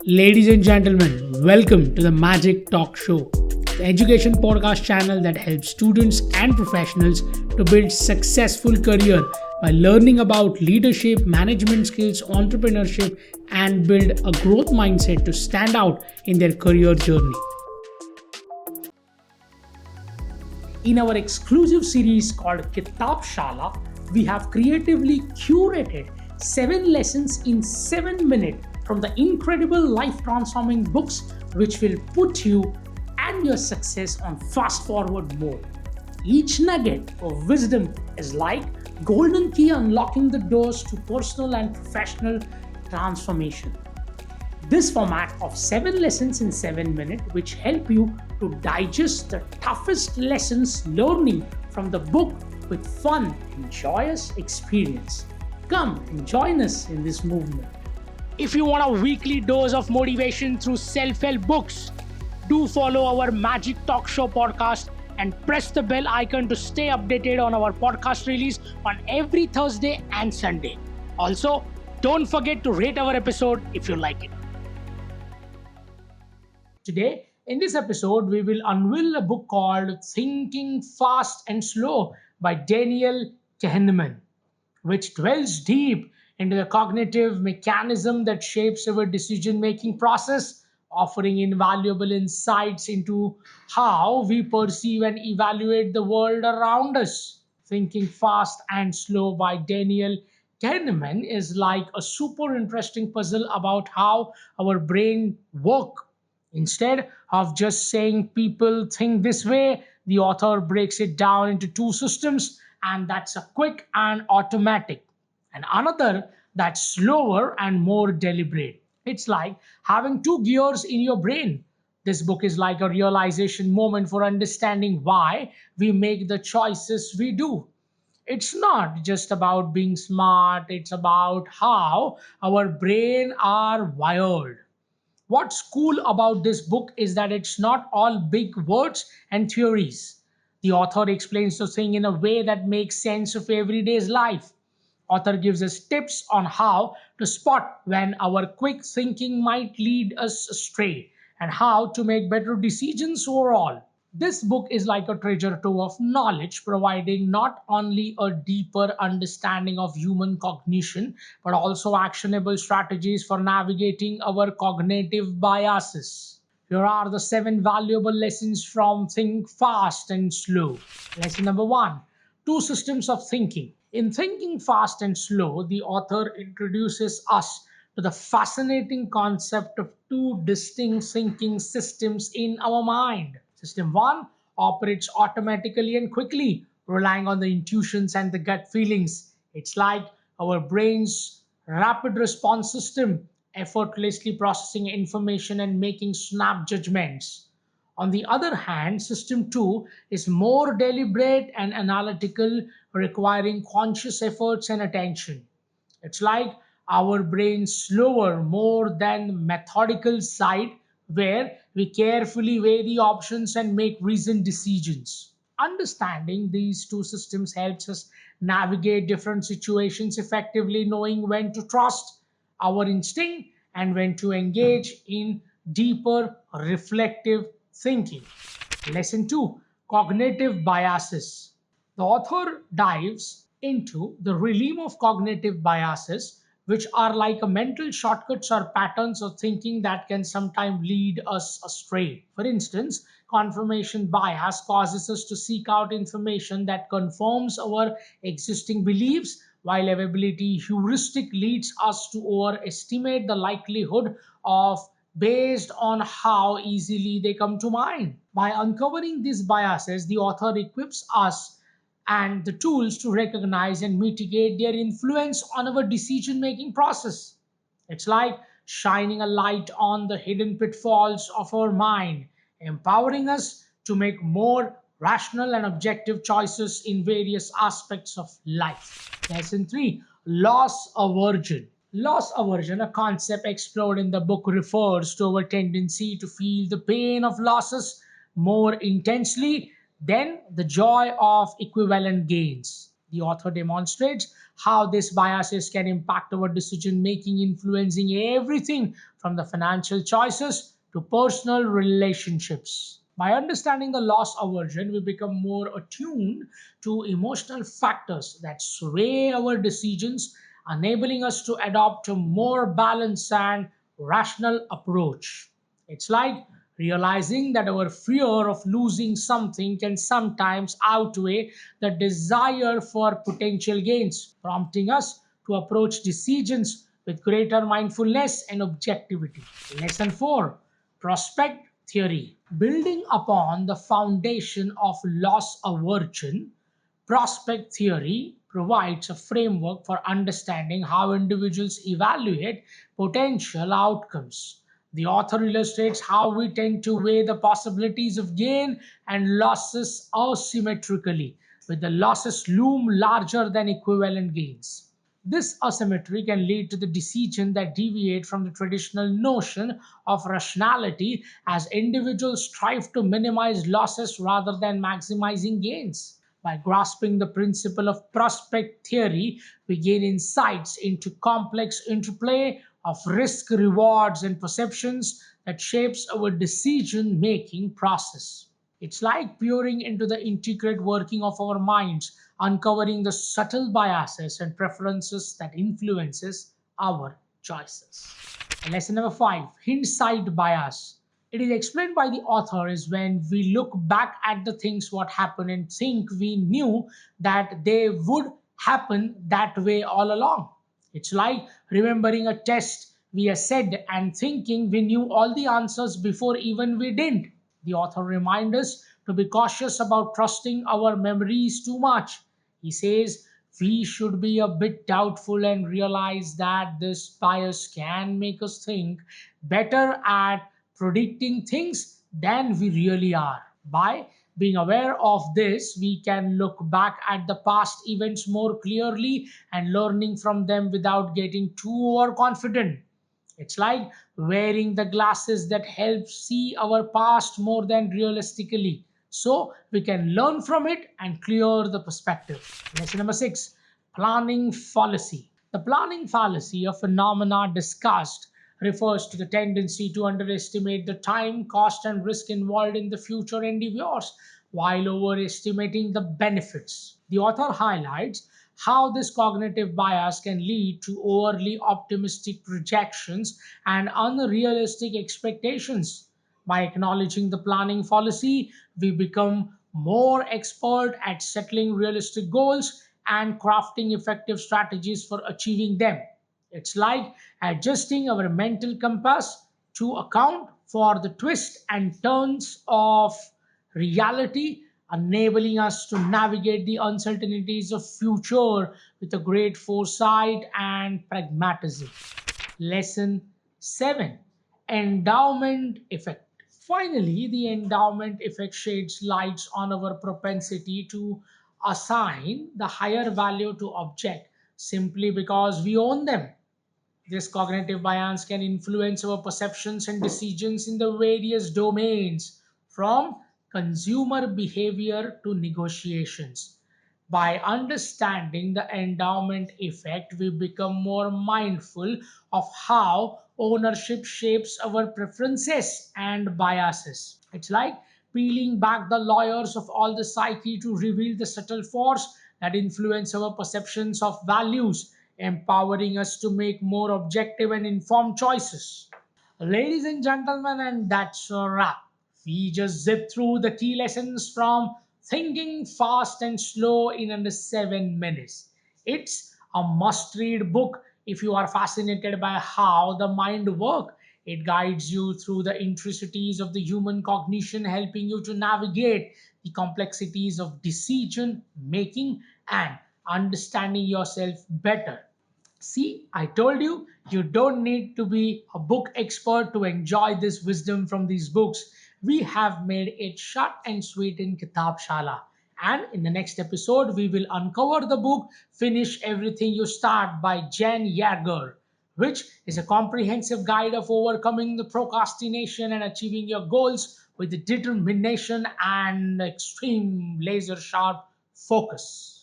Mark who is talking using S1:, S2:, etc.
S1: Ladies and gentlemen, welcome to the Magic Talk Show, the education podcast channel that helps students and professionals to build successful career by learning about leadership, management skills, entrepreneurship, and build a growth mindset to stand out in their career journey. In our exclusive series called Kitab Shala, we have creatively curated 7 lessons in 7 minutes from the incredible life transforming books which will put you and your success on fast forward mode. Each nugget of wisdom is like golden key unlocking the doors to personal and professional transformation. This format of 7 lessons in 7 minutes which help you to digest the toughest lessons learning from the book with fun and joyous experience. Come and join us in this movement. If you want a weekly dose of motivation through self-help books, do follow our Magic Talk Show podcast and press the bell icon to stay updated on our podcast release on every Thursday and Sunday. Also, don't forget to rate our episode if you like it. Today, in this episode, we will unveil a book called Thinking Fast and Slow by Daniel Kahneman, which dwells deep into the cognitive mechanism that shapes our decision-making process, offering invaluable insights into how we perceive and evaluate the world around us. Thinking Fast and Slow by Daniel Kahneman is like a super interesting puzzle about how our brain works. Instead of just saying people think this way, the author breaks it down into 2 systems, and that's a quick and automatic, and another that's slower and more deliberate. It's like having 2 gears in your brain. This book is like a realization moment for understanding why we make the choices we do. It's not just about being smart, it's about how our brain are wired. What's cool about this book is that it's not all big words and theories. The author explains the thing in a way that makes sense of everyday's life. Author gives us tips on how to spot when our quick thinking might lead us astray and how to make better decisions overall. This book is like a treasure trove of knowledge, providing not only a deeper understanding of human cognition, but also actionable strategies for navigating our cognitive biases. Here are the 7 valuable lessons from Think Fast and Slow. Lesson number 1: 2 systems of thinking. In Thinking Fast and Slow, the author introduces us to the fascinating concept of 2 distinct thinking systems in our mind. System 1 operates automatically and quickly, relying on the intuitions and the gut feelings. It's like our brain's rapid response system, effortlessly processing information and making snap judgments. On the other hand, System 2 is more deliberate and analytical, requiring conscious efforts and attention. It's like our brain's slower, more than methodical side, where we carefully weigh the options and make reasoned decisions. Understanding these 2 systems helps us navigate different situations effectively, knowing when to trust our instinct and when to engage in deeper reflective thinking. Lesson 2: Cognitive Biases. The author dives into the realm of cognitive biases, which are like a mental shortcuts or patterns of thinking that can sometimes lead us astray. For instance, confirmation bias causes us to seek out information that confirms our existing beliefs, while availability heuristic leads us to overestimate the likelihood of based on how easily they come to mind. By uncovering these biases, the author equips us and the tools to recognize and mitigate their influence on our decision making process. It's like shining a light on the hidden pitfalls of our mind, empowering us to make more rational and objective choices in various aspects of life. Lesson 3: Loss aversion. Loss aversion, a concept explored in the book, refers to our tendency to feel the pain of losses more intensely than the joy of equivalent gains. The author demonstrates how these biases can impact our decision making, influencing everything from the financial choices to personal relationships. By understanding the loss aversion, we become more attuned to emotional factors that sway our decisions, enabling us to adopt a more balanced and rational approach. It's like realizing that our fear of losing something can sometimes outweigh the desire for potential gains, prompting us to approach decisions with greater mindfulness and objectivity. Lesson 4: Prospect Theory. Building upon the foundation of loss aversion, prospect theory provides a framework for understanding how individuals evaluate potential outcomes. The author illustrates how we tend to weigh the possibilities of gain and losses asymmetrically, with the losses loom larger than equivalent gains. This asymmetry can lead to the decision that deviate from the traditional notion of rationality, as individuals strive to minimize losses rather than maximizing gains. By grasping the principle of prospect theory, we gain insights into complex interplay of risk, rewards, and perceptions that shapes our decision making process. It's like peering into the intricate working of our minds, uncovering the subtle biases and preferences that influences our choices. Lesson number 5: Hindsight bias. It is explained by the author is when we look back at the things what happened and think we knew that they would happen that way all along. It's like remembering a test we said and thinking we knew all the answers before even we didn't. The author reminds us to be cautious about trusting our memories too much. He says we should be a bit doubtful and realize that this bias can make us think better at predicting things than we really are. By being aware of this, we can look back at the past events more clearly and learning from them without getting too overconfident. It's like wearing the glasses that help see our past more than realistically. So we can learn from it and clear the perspective. Lesson number 6: Planning fallacy. The planning fallacy, a phenomena discussed, refers to the tendency to underestimate the time, cost, and risk involved in the future endeavors while overestimating the benefits. The author highlights how this cognitive bias can lead to overly optimistic projections and unrealistic expectations. By acknowledging the planning fallacy, we become more expert at settling realistic goals and crafting effective strategies for achieving them. It's like adjusting our mental compass to account for the twists and turns of reality, enabling us to navigate the uncertainties of future with a great foresight and pragmatism. Lesson 7: Endowment Effect. Finally, the endowment effect sheds lights on our propensity to assign the higher value to objects simply because we own them. This cognitive bias can influence our perceptions and decisions in the various domains, from consumer behavior to negotiations. By understanding the endowment effect, we become more mindful of how ownership shapes our preferences and biases. It's like peeling back the layers of all the psyche to reveal the subtle force that influence our perceptions of values, empowering us to make more objective and informed choices. Ladies and gentlemen, and that's a wrap. We just zipped through the key lessons from Thinking Fast and Slow in under 7 minutes. It's a must read book if you are fascinated by how the mind works. It guides you through the intricacies of the human cognition, helping you to navigate the complexities of decision making and understanding yourself better. See, I told you, you don't need to be a book expert to enjoy this wisdom from these books. We have made it short and sweet in Kitab Shala. And in the next episode, we will uncover the book Finish Everything You Start by Jen Yager, which is a comprehensive guide of overcoming the procrastination and achieving your goals with determination and extreme laser sharp focus.